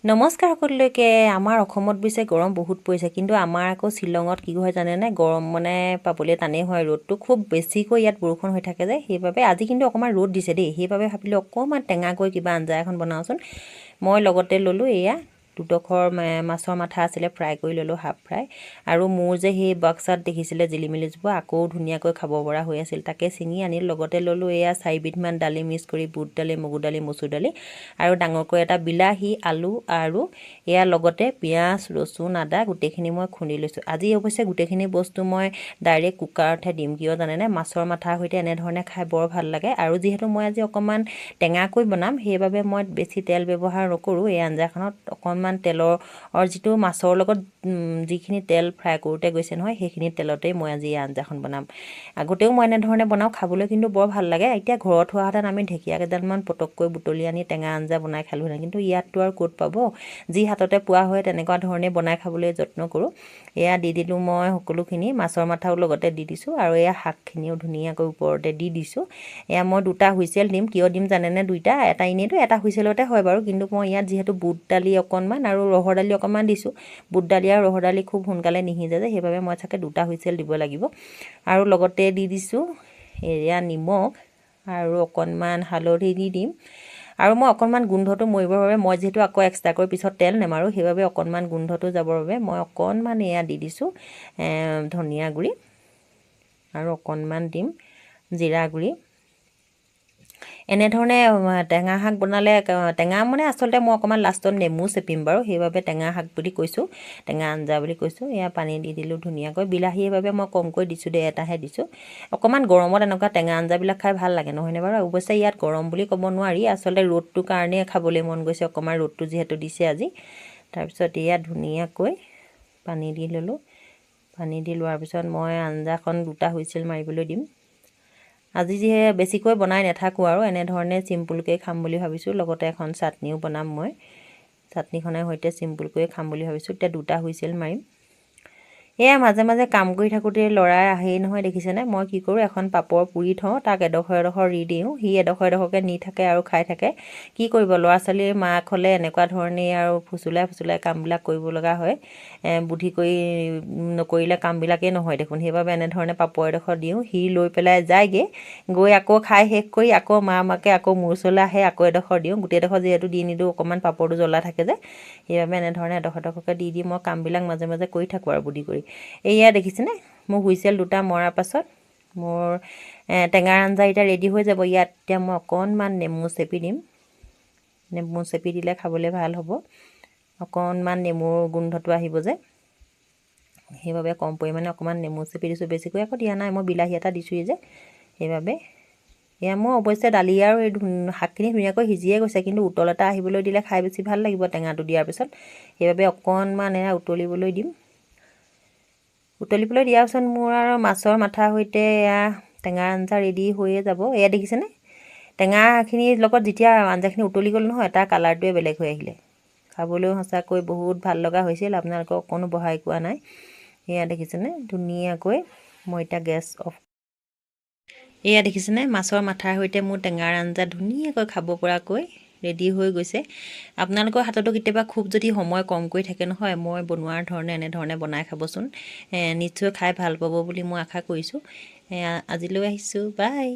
নমস্কাৰ সকলোকে। আমাৰ অসমত পিছে গৰম বহুত পৰিছে, কিন্তু আমাৰ আকৌ শ্বিলঙত কি হয় জানেনে, গৰম মানে পাবলৈ টানেই হয়। ৰ'দটো খুব বেছিকৈ ইয়াত বৰষুণ হৈ থাকে যে, সেইবাবে আজি কিন্তু অকণমান ৰ'দ দিছে দেই। সেইবাবে ভাবিলোঁ অকণমান টেঙাকৈ কিবা আঞ্জা এখন বনাওঁচোন। মই লগতে ল'লোঁ এয়া দুডোখৰ মাছৰ মাথা আছিলে, ফ্ৰাই কৰি ল'লোঁ, হাফ ফ্ৰাই। আৰু মোৰ যে সেই বাক্সাত দেখিছিলে জিলিমিলিজোপা আকৌ ধুনীয়াকৈ খাব পৰা হৈ আছিল, তাকে ছিঙি আনি লগতে ল'লোঁ এয়া 4বিধমান দালি মিক্স কৰি, বুট দালি, মগু দালি, মচুৰ দালি আৰু ডাঙৰকৈ এটা বিলাহী, আলু আৰু ইয়াৰ লগতে পিঁয়াজ, ৰচুন, আদা গোটেইখিনি মই খুন্দি লৈছোঁ। আজি অৱশ্যে গোটেইখিনি বস্তু মই ডাইৰেক্ট কুকাৰতহে দিম, কিয় জানেনে, মাছৰ মাথাৰ সৈতে এনেধৰণে খাই বৰ ভাল লাগে। আৰু যিহেতু মই আজি অকণমান টেঙাকৈ বনাম, সেইবাবে মই বেছি তেল ব্যৱহাৰ নকৰোঁ। এই আঞ্জাখনত অকণমান তেলৰ যিটো মাছৰ লগত যিখিনি তেল ফ্ৰাই কৰোঁতে গৈছে নহয়, সেইখিনি তেলতেই মই আজি এই আঞ্জাখন বনাম। আগতেও মই এনেধৰণে বনাওঁ, খাবলৈ কিন্তু বৰ ভাল লাগে। এতিয়া ঘৰত হোৱাহেঁতেন আমি ঢেকীয়া কেইডালমান পটককৈ বুটলি আনি টেঙা আঞ্জা বনাই খালোঁহেঁতেন, কিন্তু ইয়াততো আৰু ক'ত পাব। যি হাততে পোৱা হয় তেনেকুৱা ধৰণে বনাই খাবলৈ যত্ন কৰোঁ। এয়া দি দিলোঁ মই সকলোখিনি, মাছৰ মাথাও লগতে দি দিছোঁ, আৰু এয়া শাকখিনিও ধুনীয়াকৈ ওপৰতে দি দিছোঁ। এয়া মই 2টা হুইচেল দিম, কিয় দিম জানেনে, 2টা। এটা এনেইতো এটা হুইচেলতে হয় বাৰু, কিন্তু মই ইয়াত যিহেতু বুট দালি অকণমান আৰু ৰহৰ দালি অকণমান দিছোঁ, বুট দালি আৰু ৰহৰ দালি খুব সোনকালে নিসিজে যে, সেইবাবে মই চাগে 2টা হুইচেল দিব লাগিব। আৰু লগতে দি দিছোঁ এয়া নিমখ আৰু অকণমান হালধি দি দিম। আৰু মই অকণমান গোন্ধটো মৰিবৰ বাবে, মই যিহেতু আকৌ এক্সট্ৰাকৈ পিছত তেল নেমাৰোঁ, সেইবাবে অকণমান গোন্ধটো যাবৰ বাবে মই অকণমান এয়া দি দিছোঁ ধনিয়া গুড়ি, আৰু অকণমান দিম জিৰা গুড়ি। এনেধৰণে টেঙা শাক বনালে, টেঙা মানে আচলতে মই অকণমান লাষ্টত নেমু চেপিম বাৰু, সেইবাবে টেঙা শাক বুলি কৈছোঁ, টেঙা আঞ্জা বুলি কৈছোঁ। এয়া পানী দি দিলোঁ ধুনীয়াকৈ। বিলাহীৰ বাবে মই কমকৈ দিছোঁ দেই, এটাহে দিছোঁ। অকণমান গৰমত এনেকুৱা টেঙা আঞ্জাবিলাক খাই ভাল লাগে, নহয়নে বাৰু? অৱশ্যে ইয়াত গৰম বুলি ক'ব নোৱাৰি, আচলতে ৰ'দটোৰ কাৰণেই খাবলৈ মন গৈছে, অকণমান ৰ'দটো যিহেতু দিছে আজি। তাৰপিছত এয়া ধুনীয়াকৈ পানী দি ল'লোঁ। পানী দি লোৱাৰ পিছত মই আঞ্জাখন 2টা হুইচেল মাৰিবলৈ দিম। আজি যিহে বেছিকৈ বনাই নাথাকোঁ আৰু এনেধৰণে চিম্পুলকৈ খাম বুলি ভাবিছোঁ। লগতে এখন চাটনিও বনাম মই, চাটনিখনৰ সৈতে চিম্পুলকৈ খাম বুলি ভাবিছোঁ। এতিয়া 2টা হুইচেল মাৰিম। এয়া মাজে মাজে কাম কৰি থাকোঁতে ল'ৰাই আহেই নহয়, দেখিছেনে? মই কি কৰোঁ, এখন পাপৰ পুৰি থওঁ, তাক এডোখৰ এডোখৰ দি দিওঁ, সি এডোখৰ এডোখৰকৈ নি থাকে আৰু খাই থাকে। কি কৰিব, ল'ৰা ছোৱালীৰ মাক হ'লে এনেকুৱা ধৰণেই আৰু ফুচুলাই ফুচুলাই কামবিলাক কৰিব লগা হয়। বুদ্ধি কৰি নকৰিলে কামবিলাকেই নহয় দেখোন। সেইবাবে এনেধৰণে পাপৰ এডোখৰ দিওঁ, সি লৈ পেলাই যায়গৈ, গৈ আকৌ খাই শেষ কৰি আকৌ মাকে আকৌ মোৰ ওচৰলৈ আহে, আকৌ এডোখৰ দিওঁ। গোটেইডোখৰ যিহেতু দি নিদিওঁ, অকণমান পাপৰটো জ্বলা থাকে যে, সেইবাবে এনেধৰণে এডোখৰ এডোখৰকৈ দি দি মই কামবিলাক মাজে মাজে কৰি থাকোঁ আৰু বুদ্ধি কৰি। এয়া দেখিছেনে, মোৰ হুইচেল 2টা মৰাৰ পাছত মোৰ টেঙাৰ আঞ্জা এতিয়া ৰেডি হৈ যাব। ইয়াত এতিয়া মই অকণমান নেমু চেপি দিম। নেমু চেপি দিলে খাবলৈ ভাল হ'ব, অকণমান নেমুৰ গোন্ধটো আহিব যে, সেইবাবে কম পৰিমাণে অকণমান নেমু চেপি দিছোঁ। বেছিকৈ আকৌ দিয়া নাই, মই বিলাহী এটা দিছোঁৱেই যে, সেইবাবে। এয়া মই অৱশ্যে দালি আৰু এই শাকখিনি ধুনীয়াকৈ সিজিয়ে গৈছে, কিন্তু উতল এটা আহিবলৈ দিলে খাই বেছি ভাল লাগিব টেঙাটো দিয়াৰ পিছত, সেইবাবে অকণমান এয়া উতলিবলৈ দিম। উতলিবলৈ দিয়াৰ পিছত মোৰ আৰু মাছৰ মাথাৰ সৈতে এয়া টেঙাৰ আঞ্জা ৰেডি হৈয়ে যাব। এয়া দেখিছেনে, টেঙাখিনিৰ লগত যেতিয়া আঞ্জাখিনি উতলি গ'ল নহয়, তাৰ কালাৰটোৱে বেলেগ হৈ আহিলে। খাবলৈও সঁচাকৈ বহুত ভাল লগা হৈছিল, আপোনালোকক অকণো বঢ়াই কোৱা নাই। এয়া দেখিছেনে ধুনীয়াকৈ। মই এতিয়া গেছ অফ। এয়া দেখিছেনে, মাছৰ মাথাৰ সৈতে মোৰ টেঙাৰ আঞ্জা ধুনীয়াকৈ খাব পৰাকৈ ৰেডি হৈ গৈছে। আপোনালোকৰ হাততো কেতিয়াবা খুব যদি সময় কমকৈ থাকে নহয়, মই বনোৱাৰ ধৰণে এনেধৰণে বনাই খাবচোন, নিশ্চয় খাই ভাল পাব বুলি মই আশা কৰিছোঁ। আজিলৈ আহিছোঁ, বাই।